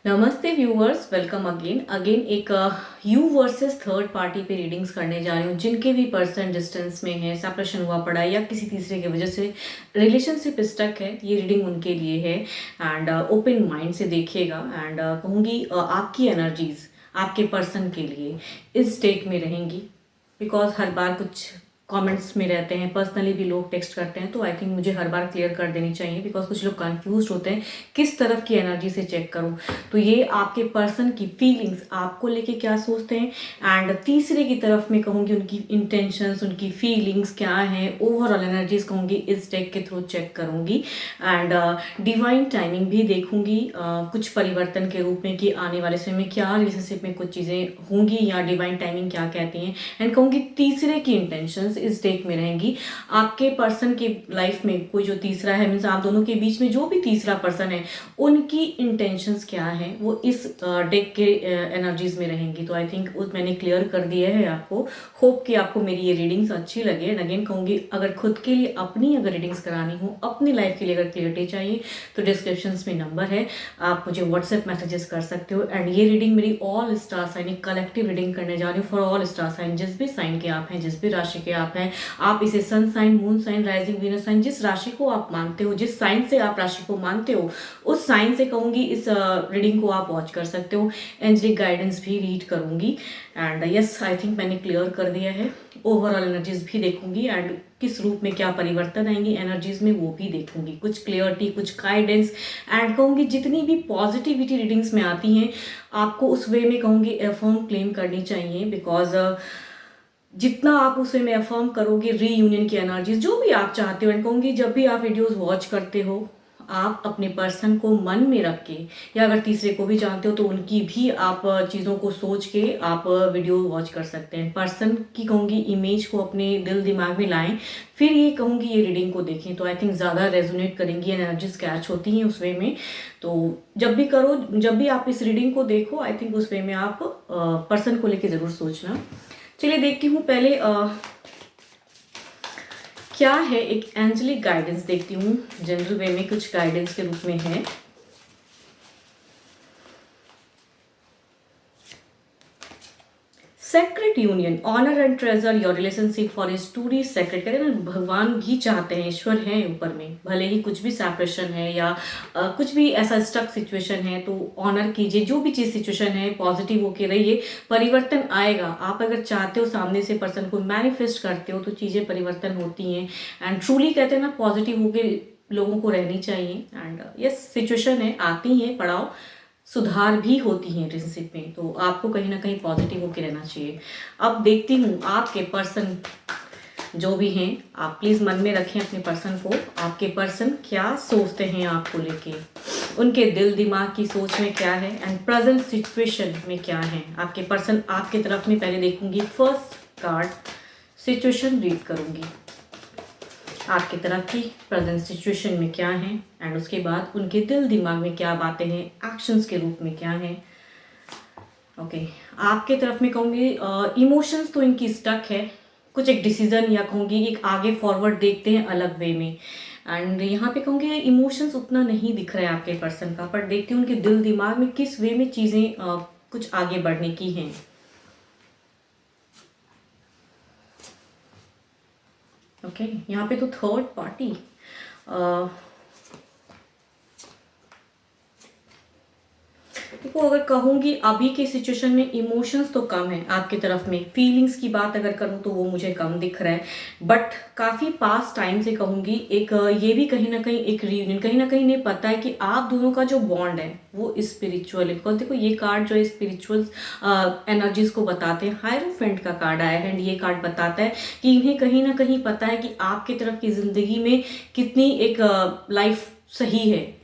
नमस्ते viewers, welcome again again एक you versus third party पे रीडिंग्स करने जा रही हूँ। जिनके भी पर्सन डिस्टेंस में है, सेपरेशन हुआ पड़ा है या किसी तीसरे की वजह से रिलेशनशिप स्टक है, ये रीडिंग उनके लिए है। एंड ओपन माइंड से देखिएगा। एंड कहूँगी आपकी एनर्जीज आपके पर्सन के लिए इस स्टेट में रहेंगी। बिकॉज हर बार कुछ कमेंट्स में रहते हैं, पर्सनली भी लोग टेक्स्ट करते हैं, तो आई थिंक मुझे हर बार क्लियर कर देनी चाहिए। बिकॉज कुछ लोग कंफ्यूज होते हैं किस तरफ की एनर्जी से चेक करूं। तो ये आपके पर्सन की फीलिंग्स, आपको लेके क्या सोचते हैं, एंड तीसरे की तरफ में कहूँगी उनकी इंटेंशंस, उनकी फीलिंग्स क्या हैं, ओवरऑल एनर्जीज कहूँगी इस डेक के थ्रू चेक करूँगी। एंड डिवाइन टाइमिंग भी देखूंगी कुछ परिवर्तन के रूप में कि आने वाले समय में क्या रिलेशनशिप में कुछ चीज़ें होंगी या डिवाइन टाइमिंग क्या कहती हैं। एंड कहूँगी तीसरे की इंटेंशंस इस डेक में रहेंगी। आपके पर्सन की लाइफ में कोई जो तीसरा है, मीन्स आप दोनों के बीच में जो भी तीसरा पर्सन है, उनकी इंटेंशंस क्या है वो इस डेक के एनर्जीज में रहेंगी। तो आई थिंक मैंने क्लियर कर दिया है आपको। होप कि आपको मेरी ये रीडिंग्स अच्छी लगे। एंड अगेन कहूँगी, अगर खुद के लिए अपनी अगर रीडिंग्स करानी हो, अपनी लाइफ के लिए अगर क्लियरिटी चाहिए, तो डिस्क्रिप्शन में नंबर है, आप मुझे व्हाट्सएप मैसेजेस कर सकते हो। एंड ये रीडिंग मेरी all star sign, collective reading करने जा रही हूँ फॉर ऑल स्टार साइन। जिस भी साइन के आप हैं, जिस भी राशि के आप हैं, आप इसे sun sign, moon sign, rising Venus sign, जिस राशि को आप मानते हो, जिस साइन से आप राशि को मानते हो, उस साइन से कहूँगी इस रीडिंग को आप वॉच कर सकते हो। एंजलिक गाइडेंस भी रीड करूँगी। एंड यस, आई थिंक मैंने क्लियर कर दिया है। ओवरऑल एनर्जीज भी देखूंगी एंड किस रूप में क्या परिवर्तन आएंगे एनर्जीज में वो भी देखूंगी। कुछ क्लियरिटी, कुछ गाइडेंस, एंड कहूँगी जितनी भी पॉजिटिविटी रीडिंग्स में आती हैं, आपको उस वे में कहूँगी एफर्म क्लेम करनी चाहिए। बिकॉज जितना आप उस वे में अफर्म करोगे रीयूनियन की एनर्जीज, जो भी आप चाहते हो, एंड कहूँगी जब भी आप वीडियोस वॉच करते हो, आप अपने पर्सन को मन में रख के, या अगर तीसरे को भी जानते हो तो उनकी भी आप चीज़ों को सोच के आप वीडियो वॉच कर सकते हैं। पर्सन की कहूँगी इमेज को अपने दिल दिमाग में लाएं, फिर ये कहूँगी ये रीडिंग को देखें, तो आई थिंक ज़्यादा रेजोनेट करेंगी, एनर्जीज कैच होती हैं उस वे में। तो जब भी करो, जब भी आप इस रीडिंग को देखो, आई थिंक उस वे में आप पर्सन को लेके ज़रूर सोचना। चलिए देखती हूँ पहले क्या है। एक एंजलिक गाइडेंस देखती हूँ, जनरल वे में कुछ गाइडेंस के रूप में है। Secret union, honour and treasure your relationship for is to the secret. कहते हैं ना, भगवान भी चाहते हैं, ईश्वर हैं ऊपर में, भले ही कुछ भी सेपरेशन है या कुछ भी ऐसा स्टक सिचुएशन है, तो ऑनर कीजिए। जो भी चीज़ सिचुएशन है, पॉजिटिव होके रहिए, परिवर्तन आएगा। आप अगर चाहते हो, सामने से पर्सन को मैनिफेस्ट करते हो, तो चीज़ें परिवर्तन होती हैं। एंड ट्रूली कहते हैं ना, पॉजिटिव होके लोगों को रहनी चाहिए। एंड यस, सिचुएशन है, आती हैं, पढ़ाओ, सुधार भी होती हैं रिलेशनशिप में, तो आपको कहीं ना कहीं पॉजिटिव होकर रहना चाहिए। अब देखती हूँ आपके पर्सन जो भी हैं, आप प्लीज़ मन में रखें अपने पर्सन को। आपके पर्सन क्या सोचते हैं आपको लेके, उनके दिल दिमाग की सोच में क्या है, एंड प्रेजेंट सिचुएशन में क्या है आपके पर्सन आपके तरफ में। पहले देखूंगी फर्स्ट कार्ड, सिचुएशन रीड करूंगी, आपकी तरफ की प्रेजेंट सिचुएशन में क्या है, एंड उसके बाद उनके दिल दिमाग में क्या बातें हैं, एक्शंस के रूप में क्या है। ओके, आपके तरफ में कहूँगी इमोशंस तो इनकी स्टक है, कुछ एक डिसीजन या कहूँगी एक आगे फॉरवर्ड देखते हैं अलग वे में। एंड यहाँ पे कहूँगी इमोशंस उतना नहीं दिख रहा है आपके पर्सन का, पर देखती हूँ उनके दिल दिमाग में किस वे में चीज़ें कुछ आगे बढ़ने की हैं। ओके, यहाँ पे तो थर्ड पार्टी, देखो अगर कहूँगी अभी के सिचुएशन में इमोशंस तो कम है आपकी तरफ में, फीलिंग्स की बात अगर करूँ तो वो मुझे कम दिख रहा है। बट काफ़ी पास्ट टाइम से कहूँगी एक ये भी कहीं ना कहीं एक रीयूनियन, कहीं ना कहीं नहीं पता है कि आप दोनों का जो बॉन्ड है वो स्पिरिचुअल है। बिकॉज देखो ये कार्ड जो है स्पिरिचुअल एनर्जीज को बताते हैं। हायरोफेंट का कार्ड आया है, एंड ये कार्ड बताता है कि इन्हें कहीं ना कहीं पता है कि आपकी तरफ की ज़िंदगी में कितनी एक लाइफ सही है।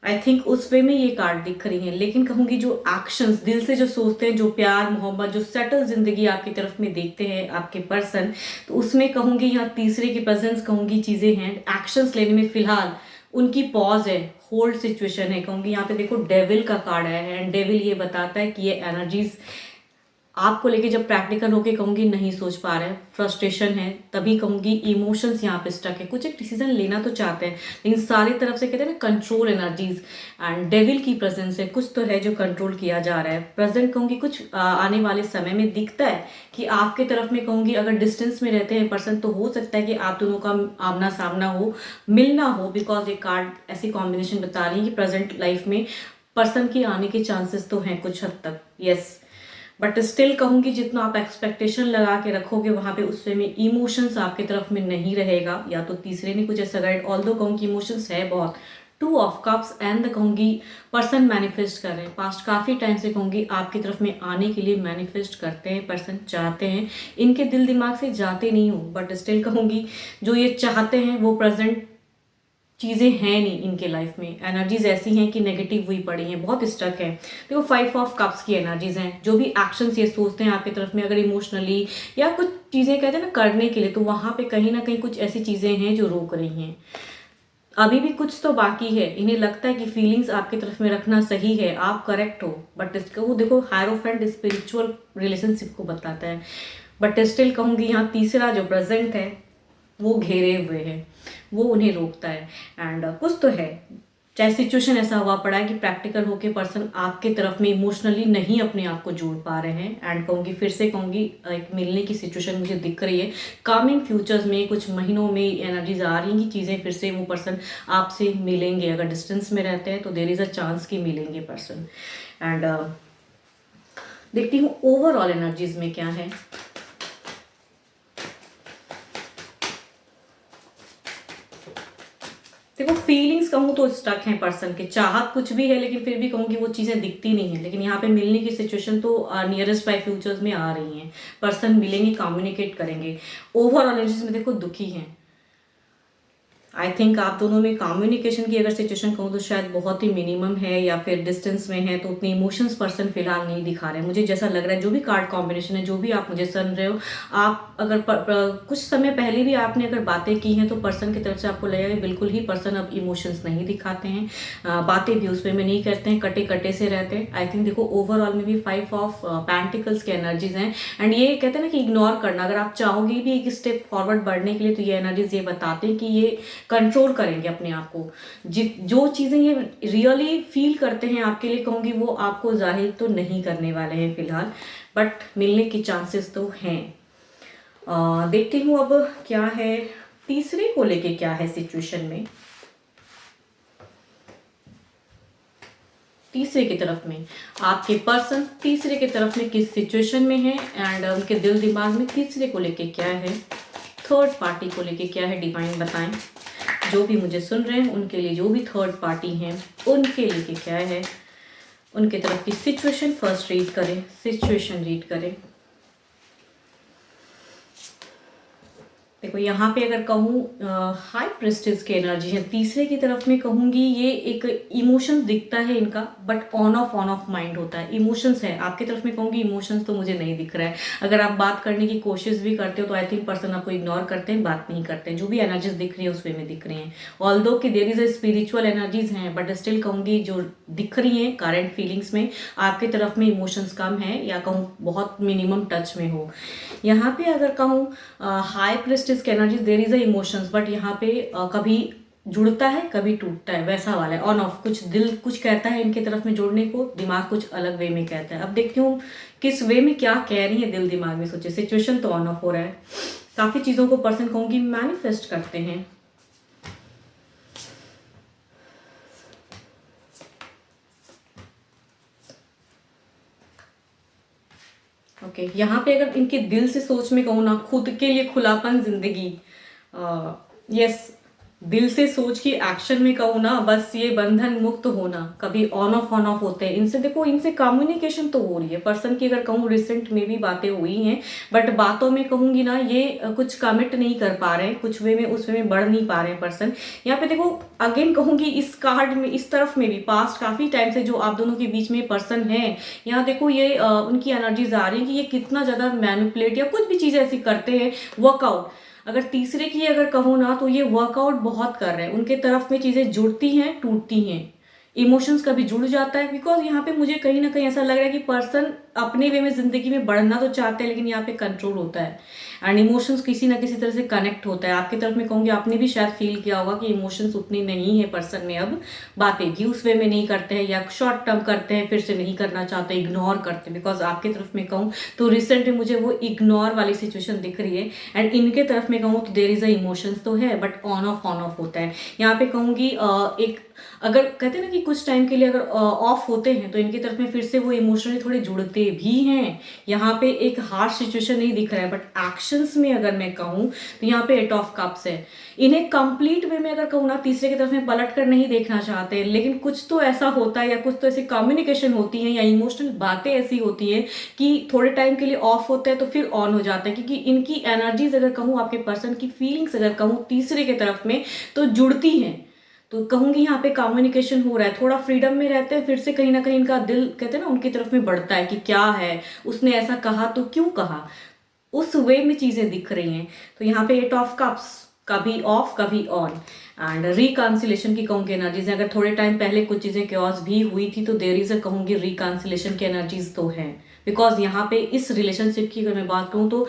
आई थिंक उस वे में ये कार्ड दिख रही है। लेकिन कहूँगी जो एक्शंस, दिल से जो सोचते हैं, जो प्यार मोहब्बत, जो सेटल जिंदगी आपकी तरफ में देखते हैं आपके पर्सन, तो उसमें कहूँगी यहाँ तीसरे की प्रेजेंस कहूँगी चीज़ें हैं। एक्शंस लेने में फिलहाल उनकी पॉज है, होल्ड सिचुएशन है। कहूँगी यहाँ पे देखो डेविल का कार्ड आया है, एंड डेविल ये बताता है कि ये एनर्जीज आपको लेके जब प्रैक्टिकल होके कहूँगी नहीं सोच पा रहे हैं, फ्रस्ट्रेशन है, तभी कहूँगी इमोशंस यहाँ पे स्टक है। कुछ एक डिसीजन लेना तो चाहते हैं लेकिन सारी तरफ से कहते हैं ना कंट्रोल एनर्जीज एंड डेविल की प्रेजेंस है, कुछ तो है जो कंट्रोल किया जा रहा है। प्रेजेंट कहूँगी कुछ आने वाले समय में दिखता है कि आपके तरफ में कहूँगी अगर डिस्टेंस में रहते हैं पर्सन तो हो सकता है कि आप दोनों का आमना सामना हो, मिलना हो, बिकॉज ये कार्ड ऐसी कॉम्बिनेशन बता रही है कि प्रेजेंट लाइफ में पर्सन की आने के चांसेस तो हैं कुछ हद तक, यस। बट स्टिल कहूँगी जितना आप एक्सपेक्टेशन लगा के रखोगे वहाँ पे उस वे में इमोशंस आपकी तरफ में नहीं रहेगा, या तो तीसरे ने कुछ ऐसा गाइड, ऑल्दो कहूँगी इमोशंस है बहुत। 2 ऑफ कप्स एंड कहूँगी पर्सन मैनिफेस्ट कर रहे हैं, पास्ट काफ़ी टाइम से कहूँगी आपकी तरफ में आने के लिए मैनिफेस्ट करते हैं, पर्सन चाहते हैं, इनके दिल दिमाग से जाते नहीं हो, बट स्टिल कहूँगी जो ये चाहते हैं वो प्रेजेंट चीज़ें हैं नहीं इनके लाइफ में। एनर्जीज ऐसी हैं कि नेगेटिव हुई पड़ी हैं, बहुत स्टक है। देखो 5 ऑफ कप्स की एनर्जीज हैं, जो भी एक्शंस ये सोचते हैं आपकी तरफ में अगर इमोशनली या कुछ चीज़ें कहते हैं ना करने के लिए, तो वहाँ पे कहीं ना कहीं कुछ ऐसी चीज़ें हैं जो रोक रही हैं। अभी भी कुछ तो बाकी है, इन्हें लगता है कि फीलिंग्स आपकी तरफ में रखना सही है, आप करेक्ट हो, बट इसको वो देखो हायरोफेंट स्पिरिचुअल रिलेशनशिप को बताता है। बट स्टिल कहूँगी यहाँ तीसरा जो प्रेजेंट है वो घेरे हुए है, वो उन्हें रोकता है। एंड कुछ तो है, चाहे सिचुएशन ऐसा हुआ पड़ा है कि प्रैक्टिकल होके पर्सन आपके तरफ में इमोशनली नहीं अपने आप को जोड़ पा रहे हैं। एंड कहूँगी फिर से कहूँगी एक मिलने की सिचुएशन मुझे दिख रही है कमिंग फ्यूचर्स में, कुछ महीनों में एनर्जीज आ रही हैं कि चीज़ें फिर से वो पर्सन आपसे मिलेंगे। अगर डिस्टेंस में रहते हैं तो देर इज़ अ चांस कि मिलेंगे पर्सन। एंड देखती हूँ ओवरऑल एनर्जीज में क्या है। देखो फीलिंग्स कहूँ तो स्टक हैं पर्सन के, चाहत कुछ भी है लेकिन फिर भी कहूँगी वो चीज़ें दिखती नहीं है, लेकिन यहाँ पे मिलने की सिचुएशन तो नियरेस्ट बाय फ्यूचर्स में आ रही हैं, पर्सन मिलेंगे, कम्युनिकेट करेंगे। ओवरऑल एनर्जीज में देखो दुखी हैं। आई थिंक आप दोनों में कम्युनिकेशन की अगर सिचुएशन कहूँ तो शायद बहुत ही मिनिमम है, या फिर डिस्टेंस में है तो उतने इमोशंस पर्सन फिलहाल नहीं दिखा रहे हैं, मुझे जैसा लग रहा है। जो भी कार्ड कॉम्बिनेशन है, जो भी आप मुझे सुन रहे हो, आप अगर कुछ समय पहले भी आपने अगर बातें की हैं तो पर्सन की तरफ से आपको लगेगा कि बिल्कुल ही पर्सन अब इमोशंस नहीं दिखाते हैं, बातें भी उस वे में नहीं करते हैं, कटे कटे से रहते हैं। आई थिंक देखो ओवरऑल में भी 5 ऑफ पेंटिकल्स के एनर्जीज हैं। एंड ये कहते हैं ना कि इग्नोर करना, अगर आप चाहोगे भी एक स्टेप फॉरवर्ड बढ़ने के लिए तो ये एनर्जीज ये बताते हैं कि ये कंट्रोल करेंगे अपने आप को। जो चीज़ें ये रियली फील करते हैं आपके लिए कहूँगी वो आपको जाहिर तो नहीं करने वाले हैं फिलहाल, बट मिलने की चांसेस तो हैं। देखती हूँ अब क्या है तीसरे को लेके, क्या है सिचुएशन में तीसरे की तरफ में। आपके पर्सन तीसरे की तरफ में किस सिचुएशन में है एंड उनके दिल दिमाग में तीसरे को लेके क्या है, थर्ड पार्टी को लेके क्या है, डिवाइन बताएं। जो भी मुझे सुन रहे हैं उनके लिए, जो भी थर्ड पार्टी हैं उनके लिए क्या है, उनके तरफ की सिचुएशन फर्स्ट रीड करें, सिचुएशन रीड करें। देखो यहाँ पे अगर कहूँ हाई प्रेस्टिज की एनर्जी है, तीसरे की तरफ में कहूँगी ये एक इमोशंस दिखता है इनका, बट ऑन ऑफ माइंड होता है, इमोशंस है आपकी तरफ में कहूँगी, इमोशंस तो मुझे नहीं दिख रहा है। अगर आप बात करने की कोशिश भी करते हो तो आई थिंक पर्सन आपको इग्नोर करते हैं, बात नहीं करते हैं। जो भी एनर्जीज दिख रही है उस वे में दिख रही हैं, ऑल्दो कि there is a spiritual energies हैं, बट स्टिल कहूँगी जो दिख रही हैं करंट फीलिंग्स में आपकी तरफ में इमोशंस कम है, या कहूँ बहुत मिनिमम टच में हो। यहाँ पे अगर कहूँ हाई प्रेस्टिज के energies there is a emotions, but यहाँ पे कभी जुड़ता है कभी टूटता है, वैसा वाला है, ऑन ऑफ। कुछ दिल कुछ कहता है इनके तरफ में जोड़ने को, दिमाग कुछ अलग वे में कहता है। अब देखती हूँ किस वे में क्या कह रही है दिल दिमाग में। सोचे सिचुएशन तो ऑन ऑफ हो रहा है, काफ़ी चीज़ों को पर्सन कहूँगी मैनिफेस्ट करते हैं। ओके यहाँ पे अगर इनके दिल से सोच में कहूँ ना, खुद के लिए खुलापन जिंदगी, यस, दिल से सोच की एक्शन में कहूँ ना, बस ये बंधन मुक्त होना। कभी ऑन ऑफ होते हैं इनसे, देखो इनसे कम्युनिकेशन तो हो रही है पर्सन की। अगर कहूँ रिसेंट में भी बातें हुई हैं, बट बातों में कहूँगी ना ये कुछ कमिट नहीं कर पा रहे हैं, कुछ वे में उस वे में बढ़ नहीं पा रहे हैं पर्सन। यहाँ पे देखो अगेन कहूँगी इस कार्ड में, इस तरफ में भी पास्ट काफ़ी टाइम से जो आप दोनों के बीच में पर्सन है, यहाँ देखो ये उनकी एनर्जीज आ रही है कि ये कितना ज़्यादा मैनिपुलेट या कुछ भी चीज़ें ऐसी करते हैं, वर्कआउट। अगर तीसरे की अगर कहूँ ना तो ये वर्कआउट बहुत कर रहे हैं, उनके तरफ में चीज़ें जुड़ती हैं टूटती हैं, इमोशंस कभी जुड़ जाता है, बिकॉज यहाँ पे मुझे कहीं ना कहीं ऐसा लग रहा है कि पर्सन अपने वे में जिंदगी में बढ़ना तो चाहते हैं, लेकिन यहाँ पे कंट्रोल होता है एंड इमोशंस किसी ना किसी तरह से कनेक्ट होता है। आपकी तरफ में कहूँगी, आपने भी शायद फील किया होगा कि इमोशंस उतनी नहीं है पर्सन में, अब बातें भी उस वे में नहीं करते हैं या शॉर्ट टर्म करते हैं, फिर से नहीं करना चाहते, इग्नोर करते हैं। बिकॉज आपकी तरफ में कहूँ तो रिसेंटली मुझे वो इग्नोर वाली सिचुएशन दिख रही है एंड इनके तरफ में कहूँ तो देर इज अ इमोशंस तो है, बट ऑन ऑफ होता है। यहाँ पे कहूँगी एक, अगर कहते हैं ना कि कुछ टाइम के लिए अगर ऑफ होते हैं तो इनकी तरफ में फिर से वो इमोशनली थोड़े जुड़ते भी हैं। यहाँ पे एक हार्श सिचुएशन नहीं दिख रहा है, बट एक्शंस में अगर मैं कहूँ तो यहाँ पे 8 ऑफ कप्स है। इन्हें कंप्लीट वे में अगर कहूँ ना, तीसरे की तरफ में पलट कर नहीं देखना चाहते, लेकिन कुछ तो ऐसा होता है या कुछ तो ऐसी कम्युनिकेशन होती है या इमोशनल बातें ऐसी होती है कि थोड़े टाइम के लिए ऑफ होते हैं तो फिर ऑन हो जाता है, क्योंकि इनकी एनर्जीज अगर कहूँ, आपके पर्सन की फीलिंग्स अगर कहूँ तीसरे की तरफ में तो जुड़ती हैं। तो कहूंगी यहाँ पे कम्युनिकेशन हो रहा है, थोड़ा फ्रीडम में रहते हैं, फिर से कहीं ना कहीं इनका दिल कहते हैं ना उनकी तरफ में बढ़ता है कि क्या है, उसने ऐसा कहा तो क्यों कहा, उस वे में चीजें दिख रही हैं। तो यहाँ पे 8 ऑफ कप्स, कभी ऑफ कभी ऑन एंड रिकांसिलेशन की कहूँगी एनर्जीज। अगर थोड़े टाइम पहले कुछ चीजें क्योस भी हुई थी तो देर इज अ कहूँगी रिकांसिलेशन की एनर्जीज तो है। बिकॉज यहाँ पे इस रिलेशनशिप की अगर मैं बात करूँ तो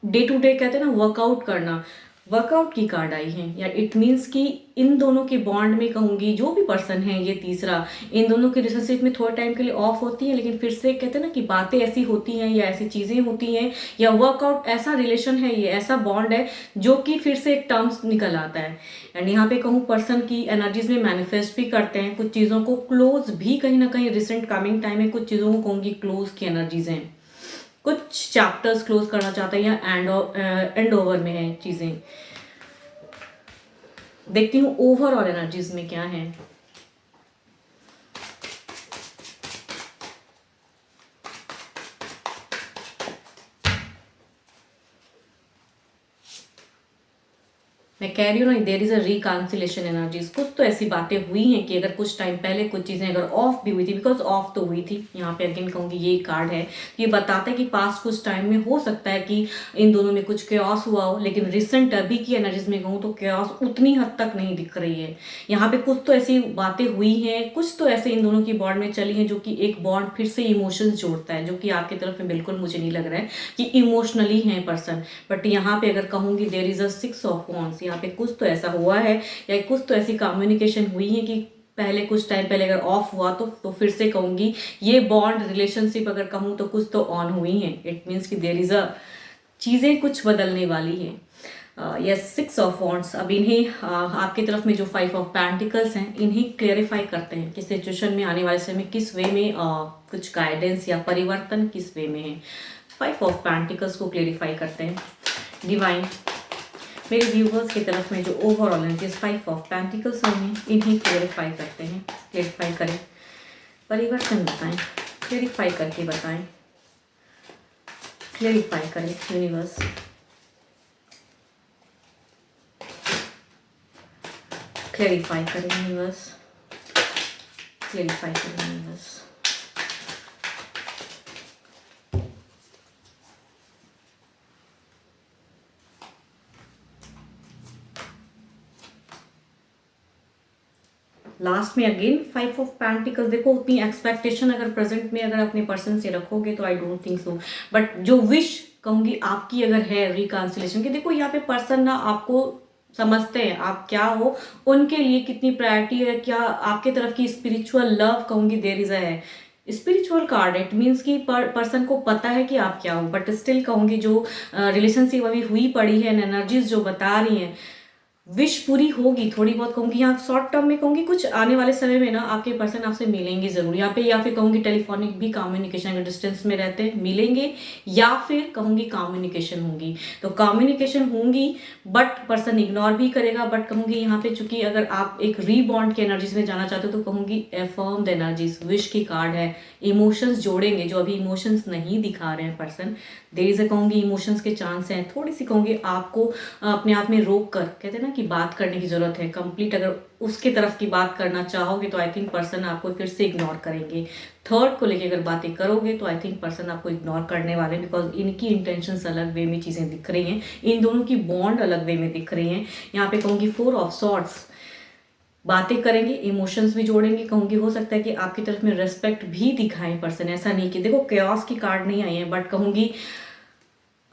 डे टू डे कहते हैं ना वर्कआउट करना, वर्कआउट की कार्ड आई है, या इट मीन्स कि इन दोनों के बॉन्ड में कहूँगी जो भी पर्सन है ये तीसरा, इन दोनों की रिलेशनशिप में थोड़े टाइम के लिए ऑफ होती है, लेकिन फिर से कहते हैं ना कि बातें ऐसी होती हैं या ऐसी चीज़ें होती हैं या वर्कआउट ऐसा रिलेशन है, ये ऐसा बॉन्ड है जो कि फिर से एक टर्म्स निकल आता है। एंड यहाँ पे कहूँ पर्सन की एनर्जीज में मैनिफेस्ट भी करते हैं, कुछ चीज़ों को क्लोज भी कहीं ना कहीं रिसेंट कमिंग टाइम में कुछ चीज़ों को कहूँगी क्लोज की एनर्जीज हैं, कुछ चैप्टर्स क्लोज करना चाहते हैं या एंड ओवर में है चीज़ें। देखती हूँ ओवरऑल एनर्जीज में क्या है। मैं कह रही हूँ ना, देयर इज अ रिकांसिलेशन एनर्जीज। कुछ तो ऐसी बातें हुई हैं कि अगर कुछ टाइम पहले कुछ चीज़ें अगर ऑफ भी हुई थी, बिकॉज ऑफ तो हुई थी, यहाँ पे अगेन कहूँगी ये कार्ड है, ये बताता है कि पास्ट कुछ टाइम में हो सकता है कि इन दोनों में कुछ क्योस हुआ हो, लेकिन रिसेंट अभी की एनर्जीज में कहूँ तो क्योस उतनी हद तक नहीं दिख रही है। यहाँ पे कुछ तो ऐसी बातें हुई हैं, कुछ तो ऐसे इन दोनों की बॉन्ड में चली हैं जो कि एक बॉन्ड फिर से इमोशंस जोड़ता है, जो कि आपकी तरफ में बिल्कुल मुझे नहीं लग रहा है कि इमोशनली है पर्सन। बट यहाँ पे अगर कहूँगी there is a 6 of wands, यहाँ पे कुछ तो ऐसा हुआ है या कुछ तो ऐसी कम्युनिकेशन हुई है कि पहले कुछ टाइम पहले अगर ऑफ हुआ तो फिर से कहूँगी ये बॉन्ड रिलेशनशिप अगर कहूँ तो कुछ तो ऑन हुई है। इट मीन्स कि देयर इज अ चीज़ें कुछ बदलने वाली है। Yes 6 of wands. अब इन्हें आपकी तरफ में जो 5 ऑफ पेंटिकल्स हैं इन्हें क्लेरिफाई करते हैं कि सिचुएशन में आने वाले समय किस वे में कुछ गाइडेंस या परिवर्तन किस वे में है। 5 ऑफ पेंटिकल्स को क्लेरिफाई करते हैं डिवाइन। मेरे व्यूवर्स की तरफ में जो ओवरऑल एनर्जीज 5 ऑफ पेंटिकल्स हैं इन्हें क्लेरिफाई करते हैं, क्लेरिफाई करें, परिवर्तन बताएं, क्लेरिफाई करके बताएं, क्लेरिफाई करें यूनिवर्स, क्लेरिफाई करें यूनिवर्स, क्लेरिफाई करें यूनिवर्स। लास्ट में अगेन 5 ऑफ पेंटिकल्स। देखो उतनी एक्सपेक्टेशन अगर प्रेजेंट में अगर अपने पर्सन से रखोगे तो I don't think so, but जो विश कहूँगी आपकी अगर है रिकांसिलेशन की, देखो यहाँ पे पर्सन ना आपको समझते हैं आप क्या हो, उनके लिए कितनी प्रायोरिटी है, क्या आपके तरफ की स्पिरिचुअल लव कहूँगी देयर इज अ है। स्पिरिचुअल कार्ड इट मीन्स कि पर्सन को पता है कि आप क्या हो, बट स्टिल कहूँगी जो रिलेशनशिप अभी हुई पड़ी है, एनर्जीज जो बता रही हैं विश पूरी होगी थोड़ी बहुत कहूँगी। यहाँ शॉर्ट टर्म में कहूँगी कुछ आने वाले समय में ना आपके पर्सन आपसे मिलेंगे जरूर यहाँ पे, या फिर कहूँगी टेलीफोनिक भी कम्युनिकेशन अगर डिस्टेंस में रहते हैं मिलेंगे, या फिर कहूँगी कम्युनिकेशन होंगी। तो कम्युनिकेशन होंगी बट पर्सन इग्नोर भी करेगा, बट कहूँगी यहाँ पे चूंकि अगर आप एक रीबॉन्ड की एनर्जीज में जाना चाहते हो तो कहूँगी एफर्म द एनर्जीज, विश की कार्ड है, इमोशंस जोड़ेंगे जो अभी इमोशंस नहीं दिखा रहे हैं पर्सन, देयर इज अ कहूँगी इमोशंस के चांस हैं। थोड़ी सी कहूँगी आपको अपने आप में रोक कर कहते हैं ना कि बात करने की जरूरत है कंप्लीट, अगर उसके तरफ की बात करना चाहोगे तो आई थिंक पर्सन आपको फिर से इग्नोर करेंगे। थर्ड को लेके अगर बातें करोगे तो आई थिंक पर्सन आपको इग्नोर करने वाले, बिकॉज इनकी इंटेंशंस अलग वे में चीज़ें दिख रही हैं, इन दोनों की बॉन्ड अलग वे में दिख रही हैं। यहाँ पे कहूँगी 4 ऑफ सॉर्ड्स, बातें करेंगे, इमोशंस भी जोड़ेंगे। कहूँगी हो सकता है कि आपकी तरफ में रिस्पेक्ट भी दिखाएं पर्सन, ऐसा नहीं कि देखो chaos की कार्ड नहीं आई है, बट कहूँगी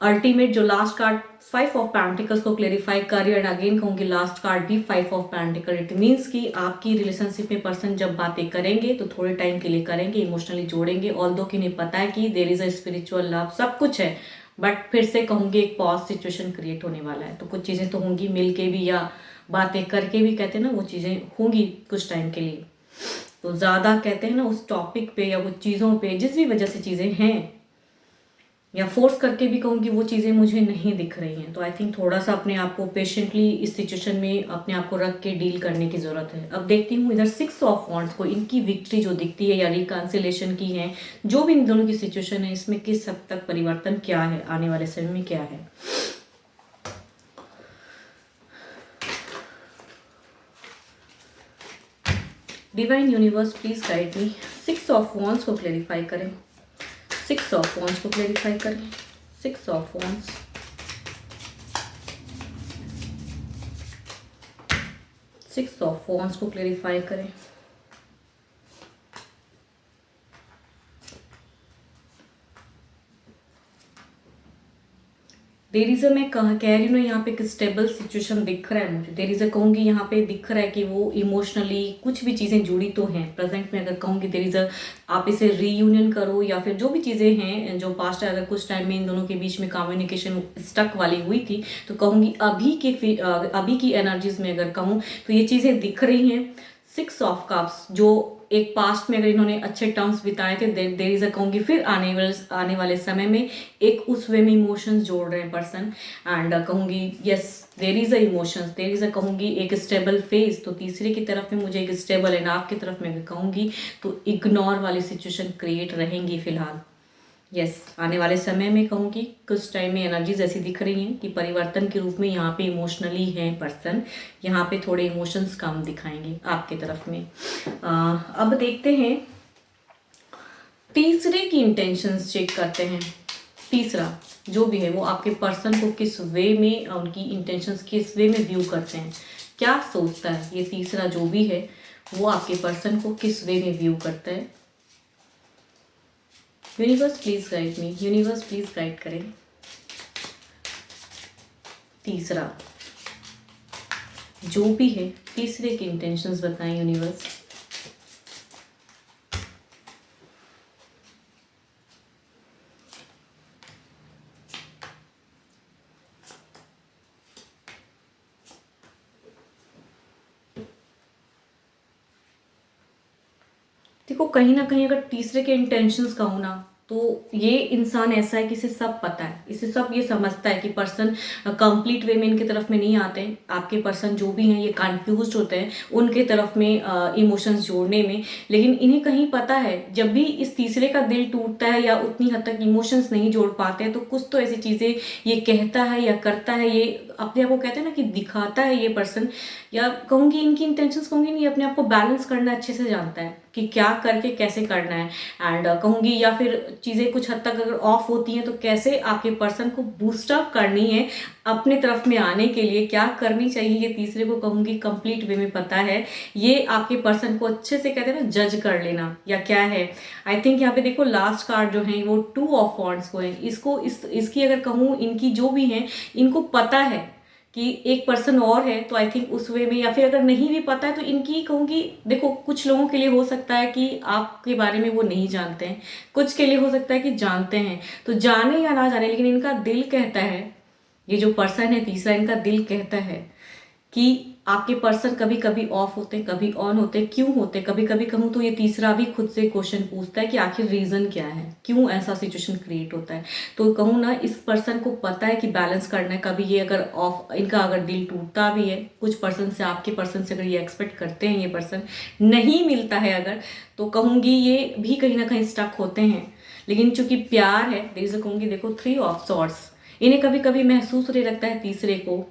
अल्टीमेट जो लास्ट कार्ड 5 ऑफ पेंटिकल्स को क्लेरिफाई कर रही है। एंड अगेन कहूँगी लास्ट कार्ड भी 5 ऑफ पेंटिकल। इट मीन्स कि आपकी रिलेशनशिप में पर्सन जब बातें करेंगे तो थोड़े टाइम के लिए करेंगे, इमोशनली जोड़ेंगे। ऑल्दो कि नहीं पता है कि there is a spiritual love, सब कुछ है, बट फिर से कहूँगी एक पॉज सिचुएशन क्रिएट होने वाला है। तो कुछ चीज़ें तो होंगी मिल के भी या बातें करके भी, कहते हैं ना, वो चीज़ें होंगी कुछ टाइम के लिए। तो ज़्यादा कहते हैं ना उस टॉपिक पे या वो चीज़ों पे जिस भी वजह से चीज़ें हैं, या फोर्स करके भी कहूँगी वो चीज़ें मुझे नहीं दिख रही हैं। तो आई थिंक थोड़ा सा अपने आप को पेशेंटली इस सिचुएशन में अपने आप को रख के डील करने की ज़रूरत है। अब देखती हूँ इधर 6 ऑफ वॉन्ड्स को, इनकी विक्ट्री जो दिखती है या रिकॉन्सिलेशन की है, जो भी इन दोनों की सिचुएशन है, इसमें किस हद तक परिवर्तन क्या है, आने वाले समय में क्या है। Divine universe please guide me. 6 of wands को क्लेरिफाई करें, 6 ऑफ वॉन्ड्स को क्लेरिफाई करें, 6 ऑफ वॉन्ड्स, 6 ऑफ वॉन्ड्स को क्लेरिफाई करें। देर इज अ, मैं कह रही हूँ ना, यहाँ पे एक स्टेबल सिचुएशन दिख रहा है मुझे। देर इज अ कहूँगी यहाँ पे दिख रहा है कि वो इमोशनली कुछ भी चीज़ें जुड़ी तो हैं प्रेजेंट में। अगर कहूँगी देर इज अ, आप इसे रीयूनियन करो या फिर जो भी चीज़ें हैं जो पास्ट है, अगर कुछ टाइम में इन दोनों के बीच में कम्युनिकेशन स्टक वाली हुई थी, तो कहूँगी अभी की एनर्जीज में अगर कहूँ तो ये चीज़ें दिख रही हैं। 6 ऑफ कप्स जो एक पास्ट में अगर इन्होंने अच्छे टर्म्स बिताए थे, देर इज अ कहूँगी फिर आने वाले समय में एक उस वे में इमोशंस जोड़ रहे हैं पर्सन। एंड कहूँगी yes there is a emotions, there is a कहूँगी एक स्टेबल फेज। तो तीसरे की तरफ में मुझे एक स्टेबल एंड आपकी तरफ में अगर कहूँगी तो इग्नोर वाली सिचुएशन क्रिएट रहेंगी फिलहाल। यस आने वाले समय में कहूँगी कुछ टाइम में एनर्जीज ऐसी दिख रही हैं कि परिवर्तन के रूप में यहाँ पे इमोशनली हैं पर्सन, यहाँ पे थोड़े इमोशंस कम दिखाएंगे आपके तरफ में। अब देखते हैं तीसरे की इंटेंशंस चेक करते हैं। तीसरा जो भी है वो आपके पर्सन को किस वे में, उनकी इंटेंशंस किस वे में व्यू करते हैं, क्या सोचता है। ये तीसरा जो भी है वो आपके पर्सन को किस वे में व्यू करता है। Universe please guide me, universe please guide करें। तीसरा जो भी है तीसरे के इंटेंशंस बताएं यूनिवर्स। देखो कहीं ना कहीं अगर तीसरे के इंटेंशंस कहूँ ना, तो ये इंसान ऐसा है कि इसे सब पता है, इसे सब ये समझता है कि पर्सन कंप्लीट वे में इनके तरफ में नहीं आते हैं। आपके पर्सन जो भी हैं ये कंफ्यूज होते हैं उनके तरफ में इमोशंस जोड़ने में, लेकिन इन्हें कहीं पता है जब भी इस तीसरे का दिल टूटता है या उतनी हद तक इमोशंस नहीं जोड़ पाते हैं, तो कुछ तो ऐसी चीज़ें ये कहता है या करता है, ये अपने आप को कहते हैं ना कि दिखाता है ये पर्सन। या कहूँगी इनकी इंटेंशंस कहूँगी नहीं, अपने आप को बैलेंस करना अच्छे से जानता है कि क्या करके कैसे करना है। एंड कहूँगी या फिर चीज़ें कुछ हद तक अगर ऑफ होती हैं तो कैसे आपके पर्सन को बूस्टअप करनी है अपने तरफ में आने के लिए, क्या करनी चाहिए, ये तीसरे को कहूँगी कंप्लीट वे में पता है। ये आपके पर्सन को अच्छे से कहते हैं ना जज कर लेना या क्या है। आई थिंक यहाँ पे देखो लास्ट कार्ड जो है वो 2 ऑफ वॉन्ड्स को है। इसकी अगर कहूँ इनकी जो भी है इनको पता है कि एक पर्सन और है, तो आई थिंक उस वे में, या फिर अगर नहीं भी पता है तो इनकी कहूँगी देखो कुछ लोगों के लिए हो सकता है कि आपके बारे में वो नहीं जानते हैं, कुछ के लिए हो सकता है कि जानते हैं। तो जाने या ना जाने, लेकिन इनका दिल कहता है, ये जो पर्सन है तीसरा, इनका दिल कहता है कि आपके पर्सन कभी कभी ऑफ होते कभी ऑन होते, क्यों होते। कभी कभी कहूँ तो ये तीसरा भी खुद से क्वेश्चन पूछता है कि आखिर रीज़न क्या है, क्यों ऐसा सिचुएशन क्रिएट होता है। तो कहूँ ना इस पर्सन को पता है कि बैलेंस करना है। कभी ये अगर ऑफ, इनका अगर दिल टूटता भी है कुछ पर्सन से, आपके पर्सन से अगर ये एक्सपेक्ट करते हैं, ये पर्सन नहीं मिलता है अगर, तो कहूँगी ये भी कहीं ना कहीं स्टक होते हैं। लेकिन चूंकि प्यार है, जैसे कहूँगी देखो 3 ऑफ सॉर्ड्स, इन्हें कभी कभी महसूस होने लगता है तीसरे को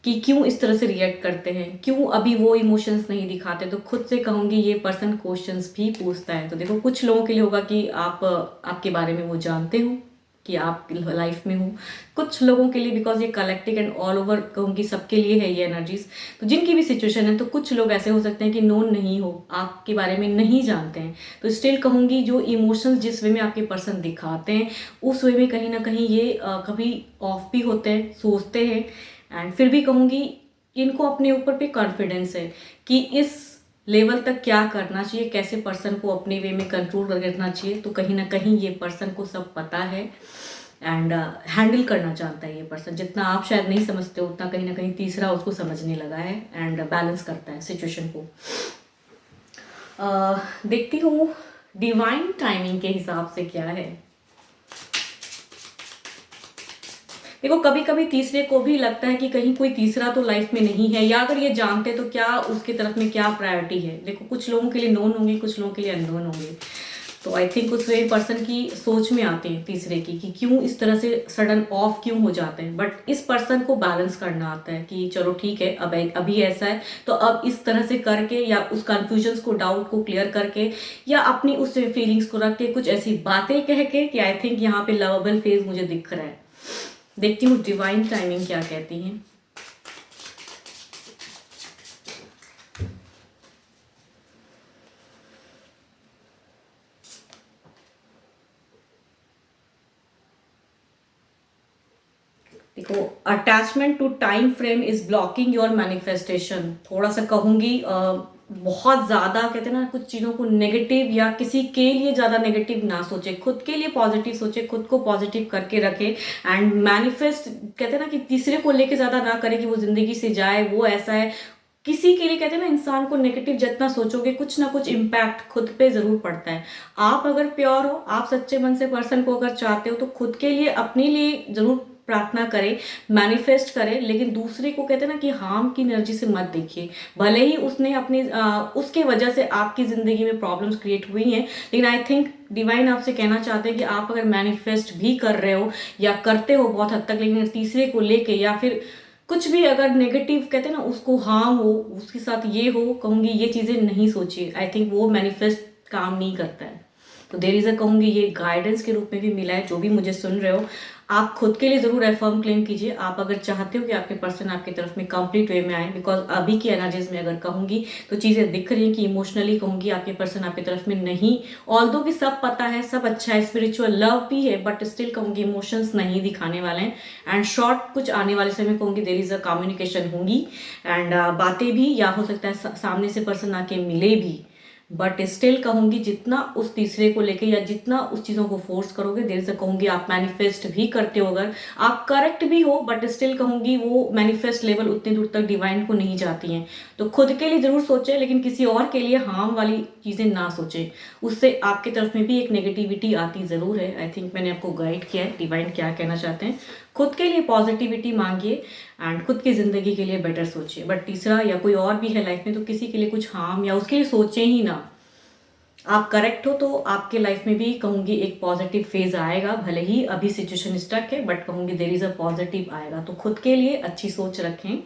कि क्यों इस तरह से रिएक्ट करते हैं, क्यों अभी वो इमोशंस नहीं दिखाते। तो खुद से कहूँगी ये पर्सन क्वेश्चंस भी पूछता है। तो देखो कुछ लोगों के लिए होगा कि आप आपके बारे में वो जानते हो कि आप लाइफ में हो। कुछ लोगों के लिए बिकॉज ये कलेक्टिव एंड ऑल ओवर कहूँगी सबके लिए है ये एनर्जीज, तो जिनकी भी सिचुएशन है, तो कुछ लोग ऐसे हो सकते हैं कि नोन नहीं हो, आपके बारे में नहीं जानते हैं, तो स्टिल कहूँगी जो इमोशंस जिस वे में आपके पर्सन दिखाते हैं उस वे में कहीं ना कहीं ये कभी ऑफ भी होते हैं, सोचते हैं, एंड फिर भी कहूँगी इनको अपने ऊपर पे कॉन्फिडेंस है कि इस लेवल तक क्या करना चाहिए, कैसे पर्सन को अपने वे में कंट्रोल करके रखना चाहिए, तो कहीं ना कहीं ये पर्सन को सब पता है एंड हैंडल करना चाहता है ये पर्सन। जितना आप शायद नहीं समझते हो उतना कहीं ना कहीं तीसरा उसको समझने लगा है एंड बैलेंस करता है सिचुएशन को। देखती हूँ डिवाइन टाइमिंग के हिसाब से क्या है। देखो कभी कभी तीसरे को भी लगता है कि कहीं कोई तीसरा तो लाइफ में नहीं है, या अगर ये जानते तो क्या उसकी तरफ में क्या प्रायोरिटी है। देखो कुछ लोगों के लिए नोन होंगे, कुछ लोगों के लिए अननोन होंगे, तो आई थिंक उस वे पर्सन की सोच में आते हैं तीसरे की कि क्यों इस तरह से सडन ऑफ क्यों हो जाते हैं। बट इस पर्सन को बैलेंस करना आता है कि चलो ठीक है, अब अभी ऐसा है तो अब इस तरह से करके, या उस कन्फ्यूजन्स को, डाउट को क्लियर करके, या अपनी उस फीलिंग्स को रख के कुछ ऐसी बातें कह के कि आई थिंक यहाँ पे लवेबल फेज मुझे दिख रहा है। देखती हूँ डिवाइन टाइमिंग क्या कहती हैं। देखो attachment to time frame is blocking your manifestation. थोड़ा सा कहूंगी बहुत ज़्यादा कहते हैं ना, कुछ चीज़ों को नेगेटिव या किसी के लिए ज़्यादा नेगेटिव ना सोचे, खुद के लिए पॉजिटिव सोचे, खुद को पॉजिटिव करके रखे एंड मैनिफेस्ट कहते हैं ना कि तीसरे को लेके ज़्यादा ना करे कि वो ज़िंदगी से जाए, वो ऐसा है। किसी के लिए कहते हैं ना, इंसान को नेगेटिव जितना सोचोगे कुछ ना कुछ इम्पैक्ट खुद पे ज़रूर पड़ता है। आप अगर प्योर हो, आप सच्चे मन से पर्सन को अगर चाहते हो तो खुद के लिए, अपने लिए ज़रूर प्रार्थना करें, मैनिफेस्ट करें, लेकिन दूसरे को कहते हैं ना कि हार्म की एनर्जी से मत देखिए। भले ही उसने अपनी उसके वजह से आपकी ज़िंदगी में प्रॉब्लम्स क्रिएट हुई हैं, लेकिन आई थिंक डिवाइन आपसे कहना चाहते हैं कि आप अगर मैनिफेस्ट भी कर रहे हो या करते हो बहुत हद तक, लेकिन तीसरे को लेके या फिर कुछ भी अगर नेगेटिव कहते हैं ना, उसको हार्म हो, उसके साथ ये हो, कहूँगी ये चीज़ें नहीं सोचिए। आई थिंक वो मैनिफेस्ट काम नहीं करता है। तो देयर इज़ अ कहूँगी ये गाइडेंस के रूप में भी मिला है। जो भी मुझे सुन रहे हो, आप खुद के लिए ज़रूर एफर्म क्लेम कीजिए। आप अगर चाहते हो कि आपके पर्सन आपकी तरफ में कंप्लीट वे में आए, बिकॉज अभी की एनर्जीज में अगर कहूँगी तो चीज़ें दिख रही हैं कि इमोशनली कहूँगी आपके पर्सन आपकी तरफ में नहीं, ऑल्दो कि सब पता है, सब अच्छा है, स्पिरिचुअल लव भी है, बट स्टिल कहूँगी इमोशंस नहीं दिखाने वाले हैं। एंड शॉर्ट कुछ आने वाले समय कहूँगी देयर इज़ अ कम्युनिकेशन होंगी एंड बातें भी, या हो सकता है सामने से पर्सन आके मिले भी, बट स्टिल कहूँगी जितना उस तीसरे को लेके या जितना उस चीज़ों को फोर्स करोगे, देर से कहूँगी आप मैनिफेस्ट भी करते हो, अगर आप करेक्ट भी हो, बट स्टिल कहूँगी वो मैनिफेस्ट लेवल उतनी दूर तक डिवाइन को नहीं जाती हैं। तो खुद के लिए ज़रूर सोचें, लेकिन किसी और के लिए हार्म वाली चीज़ें ना सोचें, उससे आपकी तरफ में भी एक नेगेटिविटी आती ज़रूर है। आई थिंक मैंने आपको गाइड किया है डिवाइन क्या कहना चाहते हैं। खुद के लिए पॉजिटिविटी मांगिए एंड खुद की ज़िंदगी के लिए बेटर सोचिए। बट तीसरा या कोई और भी है लाइफ में तो किसी के लिए कुछ हार्म या उसके लिए सोचें ही ना। आप करेक्ट हो तो आपके लाइफ में भी कहूँगी एक पॉजिटिव फेज आएगा। भले ही अभी सिचुएशन स्टक है, बट कहूँगी देयर इज़ अ पॉजिटिव आएगा। तो खुद के लिए अच्छी सोच रखें।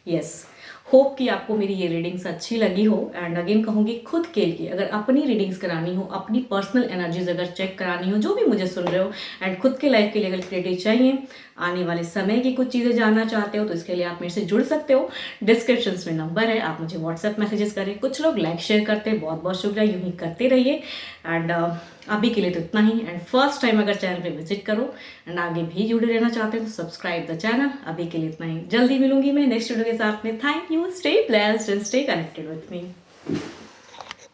यस, होप कि आपको मेरी ये रीडिंग्स अच्छी लगी हो। एंड अगेन कहूँगी खुद के लिए अगर अपनी रीडिंग्स करानी हो, अपनी पर्सनल एनर्जीज अगर चेक करानी हो, जो भी मुझे सुन रहे हो, एंड खुद के लाइफ के लिए अगर क्रिएटिव चाहिए, आने वाले समय की कुछ चीज़ें जानना चाहते हो, तो इसके लिए आप मेरे से जुड़ सकते हो। डिस्क्रिप्शन में नंबर है, आप मुझे व्हाट्सएप मैसेजेस करें। कुछ लोग लाइक शेयर करते हैं, बहुत बहुत शुक्रिया, यूँ ही करते रहिए। एंड अभी के लिए तो इतना ही। एंड फर्स्ट टाइम अगर चैनल पे विजिट करो एंड आगे भी जुड़े रहना चाहते हैं तो सब्सक्राइब द चैनल। अभी के लिए इतना ही, जल्दी मिलूंगी मैं नेक्स्ट वीडियो के साथ में। Thank you, stay blessed and stay connected with me.